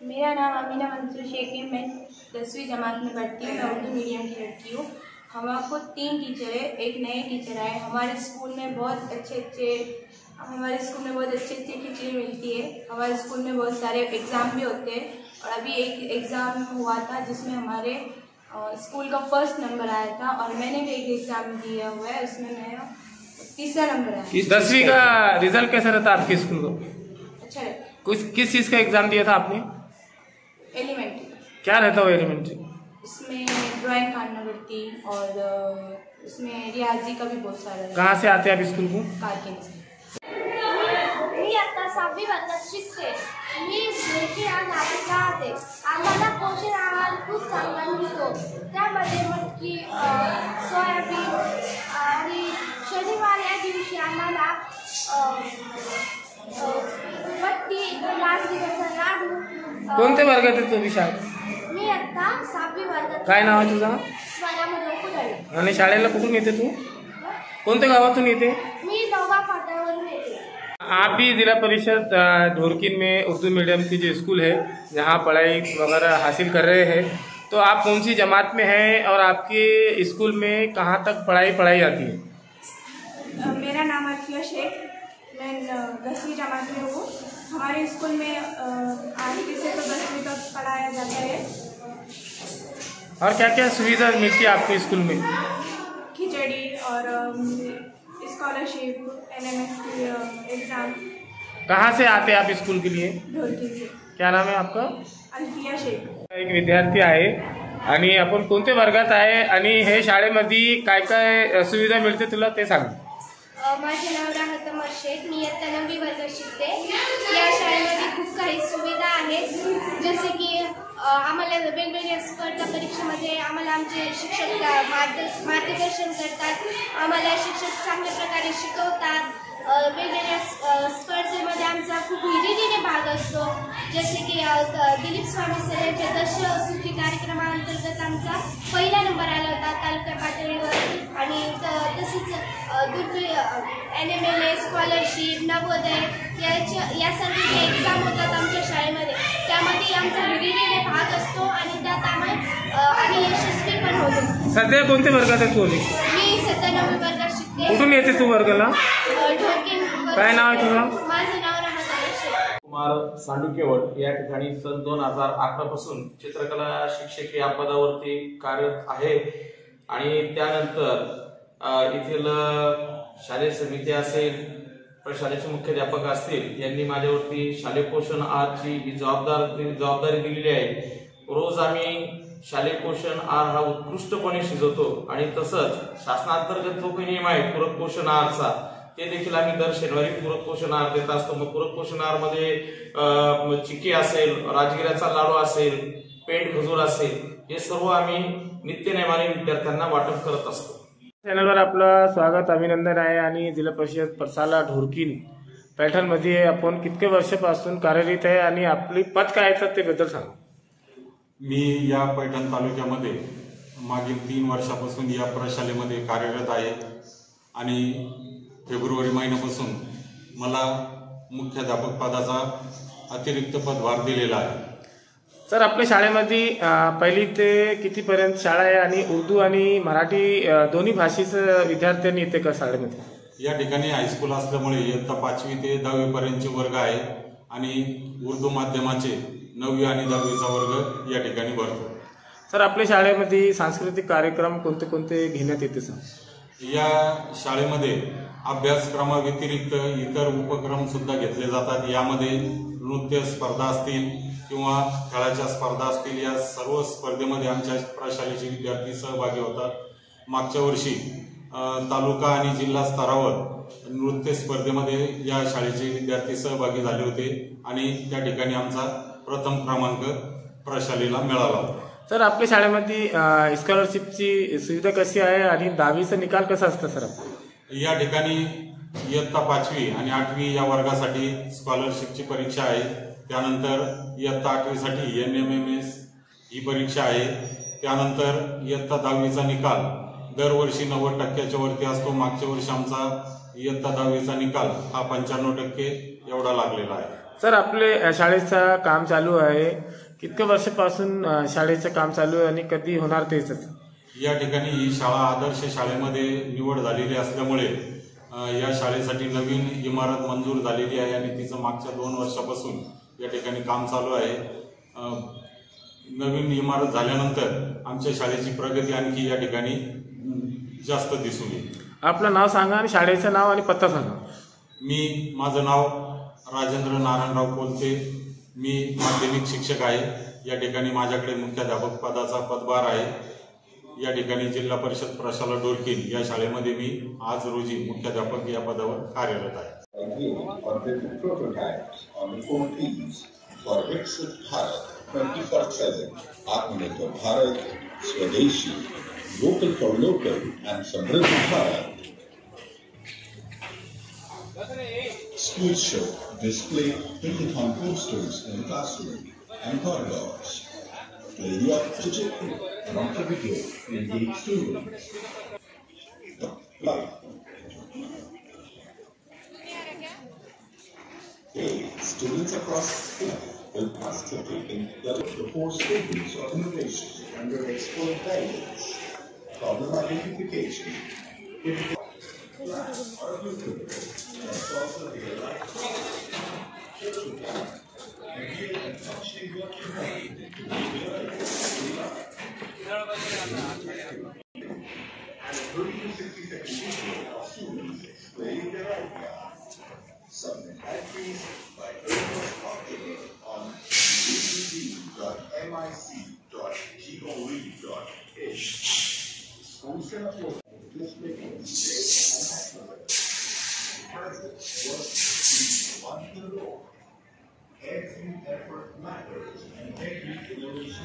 मेरा नाम अमीना मंसूर शेख है। मैं 10वीं जमात में पढ़ती हूँ। मैं उर्दू मीडियम की लड़की हूँ। हमको 3 टीचर है। एक नए टीचर आए। हमारे स्कूल में बहुत अच्छे खिचड़ी मिलती है। हमारे स्कूल में बहुत सारे एग्ज़ाम भी होते हैं और अभी एक एग्ज़ाम हुआ था जिसमें हमारे स्कूल का फर्स्ट नंबर आया था और मैंने भी एक एग्ज़ाम दिया हुआ है, उसमें मेरा तीसरा नंबर आया। 10वीं का रिजल्ट कैसा रहता आपके स्कूल को? अच्छा रहता। किस चीज़ का एग्जाम दिया था आपने? एलिमेंट्री। क्या रहता हो एलिमेंट्री? उसमें ड्राइंग करना पड़ती और उसमें रियाजी का भी बहुत सारा। कहाँ से आते हैं आप स्कूल को? कारगिल से। मी आता 6वी वर्गात शिकते। मी मेथी आणि नाशिकला राहते। आम्हाला पोषण आहार खूप चांगला मिळतो। त्यामध्ये मटकी, सोयाबीन आणि शनिवार या दिवशी आम्हाला मटकी, राजगिराचा लाडू। कोणत्या वर्गात आहे तुम्ही शाळेत? मी आता 6वी वर्गात। काय नाव आहे तुझं? स्वरामधून कुठे? आणि शाळेला कुठून येते तू? कोणत्या गावातून येते? मी नवा फाट्यावरून येते। आप भी जिला परिषद ढोरकिन में उर्दू मीडियम की जो स्कूल है जहाँ पढ़ाई वगैरह हासिल कर रहे हैं, तो आप कौन सी जमात में हैं और आपके स्कूल में कहाँ तक पढ़ाई जाती है? मेरा नाम अरफिया शेख। मैं 10वीं जमात में हूँ। हमारे स्कूल में 8वीं से तो 10वीं तक पढ़ाया जाता है। और क्या क्या सुविधा मिलती है आपके स्कूल में? खिचड़ी और स्कॉलरशिप, NMS की एग्ज़ाम। कहाँ से आते हैं आप स्कूल के लिए? ढोरकिन से। क्या नाम है आपका? अल्फिया शेख। एक विद्यार्थी आहे आणि आपण कोणत्या वर्गात आहे आणि हे शाळेमध्ये काय काय सुविधा मिळते तुला ते सांग. माझे नाव राहत अमर शेख। मी इयत्ता 9वी वर्गात शिकते। या शाळेमध्ये खूप काही सुविधा आहेत, जसे की आम्हाला वेगवेगळ्या स्पर्धा परीक्षेमध्ये आम्हाला आमचे शिक्षक मार्गदर्शन करतात। आम्हाला शिक्षक चांगल्या प्रकारे शिकवतात। वेगवेगळ्या स्पर्धेमध्ये आमचा खूप हिरिरीने भाग असतो, जसे की दिलीप स्वामी सर यांच्या दशसुखी कार्यक्रमाअंतर्गत आमचा पहिला नंबर आला होता तालुका पातळीवर। आणि तसेच NMLA, स्कॉलरशिप, नवोदय यासारखे जे एक्झाम होतात आमच्या शाळेमध्ये, त्यामध्ये आमचा हिरिरीने भाग असतो आणि त्यात आम्ही यशस्वी पण होतो। सध्या कोणत्या वर्गात आहे तू? मी सध्या 9वी वर्गात शिकते। कुठून येते तू वर्गाला? ढोरकिन। काय नाव आहे तुझं? माझं नाव राहत अमर शेख। कुमार सांडुकेवट या ठिकाणी सन 2011 पासून चित्रकला शिक्षक या पदावरती कार्यरत आहे आणि त्यानंतर येथील शालेय समिती असेल, शाळेचे मुख्याध्यापक असतील, यांनी माझ्यावरती शालेय पोषण आहारची ही जबाबदारी दिलेली आहे। रोज आम्ही शालेय पोषण आहार हा उत्कृष्टपणे शिजवतो आणि तसंच शासनांतर्गत जो काही नियम आहे पूरक पोषण आहारचा, ते देखील आम्ही दर शनिवारी पूरक पोषण आहार देत असतो। मग पूरक पोषण आहार मध्ये चिक्की असेल, राजगिराचा लाडू असेल, पेंड खजूर असेल, हे सर्व आम्ही नित्यनेमाने विद्यार्थ्यांना वाटप करत असतो। चॅनलवर आपलं स्वागत, अभिनंदन आहे। आणि जिल्हा परिषद परसाला ढोरकिन पैठणमध्ये आपण कितके वर्षापासून कार्यरत आहे आणि आपली पद काय आहे ते बद्दल सांगा। मी या पैठण तालुक्यामध्ये मागील 3 वर्षापासून या प्रशालेमध्ये कार्यरत आहे आणि फेब्रुवारी महिन्यापासून मला मुख्याध्यापक पदाचा अतिरिक्त पदभार दिलेला आहे। सर, आपल्या शाळेमध्ये पहिली ते कितीपर्यंत शाळा आहे आणि उर्दू आणि मराठी दोन्ही भाषेचं विद्यार्थ्यांनी येते का शाळेमध्ये? या ठिकाणी हायस्कूल असल्यामुळे इयत्ता 5वी ते 10वी पर्यंतचे वर्ग आहे आणि उर्दू माध्यमाचे 9वी आणि 10वीचा वर्ग या ठिकाणी भरतो। सर, आपल्या शाळेमध्ये सांस्कृतिक कार्यक्रम कोणते कोणते घेण्यात येते सर? या शाळेमध्ये अभ्यासक्रमाव्यतिरिक्त इतर उपक्रम सुद्धा घेतले जातात। यामध्ये नृत्य स्पर्धा असतील किंवा खेळाच्या स्पर्धा असतील, या सर्व स्पर्धेमध्ये आमच्या प्रशालेचे विद्यार्थी सहभागी होतात। मागच्या वर्षी तालुका आणि जिल्हा स्तरावर नृत्य स्पर्धेमध्ये या शाळेचे विद्यार्थी सहभागी झाले होते आणि त्या ठिकाणी आमचा प्रथम क्रमांक प्रशालेला मिळाला होता। सर, आपल्या शाळेमध्ये स्कॉलरशिपची सुविधा कशी आहे आणि 10वीचा निकाल कसा असतो सर? या ठिकाणी इयत्ता 5वी आणि 8वी या वर्गासाठी स्कॉलरशिपची परीक्षा आहे। त्यानंतर इयत्ता 8वी साठी NMMS ही परीक्षा आहे। त्यानंतर इयत्ता 10वीचा निकाल दरवर्षी 90% वरती असतो। मागच्या वर्षी आमचा इयत्ता 10वीचा निकाल हा 95% एवढा लागलेला आहे। सर, आपले शाळेचं काम चालू आहे, कितक्या वर्षापासून शाळेचं काम चालू आहे आणि कधी होणार तेच? या ठिकाणी ही शाळा आदर्श शाळेमध्ये निवड झालेली असल्यामुळे या शाळेसाठी नवीन इमारत मंजूर झालेली आहे आणि तिचं मागच्या 2 वर्षापासून या ठिकाणी काम चालू आहे. नवीन इमारत झाल्यानंतर आमच्या शाळेची प्रगती आणखी या ठिकाणी जास्त दिसून येईल. आपलं नाव सांगा आणि शाळेचं नाव आणि पत्ता सांगा. माझं नाव राजेंद्र नारायणराव कोलते. मी माध्यमिक शिक्षक आहे. या ठिकाणी माझ्याकडे मुख्याध्यापक पदाचा पदभार आहे. या ठिकाणी जिल्हा परिषद प्रशाला डोरकीन या शाळेमध्ये मी आज रोजी मुख्याध्यापक या पदावर कार्यरत आहे. आत्मनिर्भर भारत, स्वदेशी, लोकल फॉर लोकल and समृद्ध Bharat. School show display Hackathon posters in classroom and corridors. Play the objective and after video engage students. Students across the will participate in the 4 stages of innovation under expert guidance, problem identification, submit entries by on www.mic.gov.in. Schools can upload district one to the road. Every effort matters and every innovation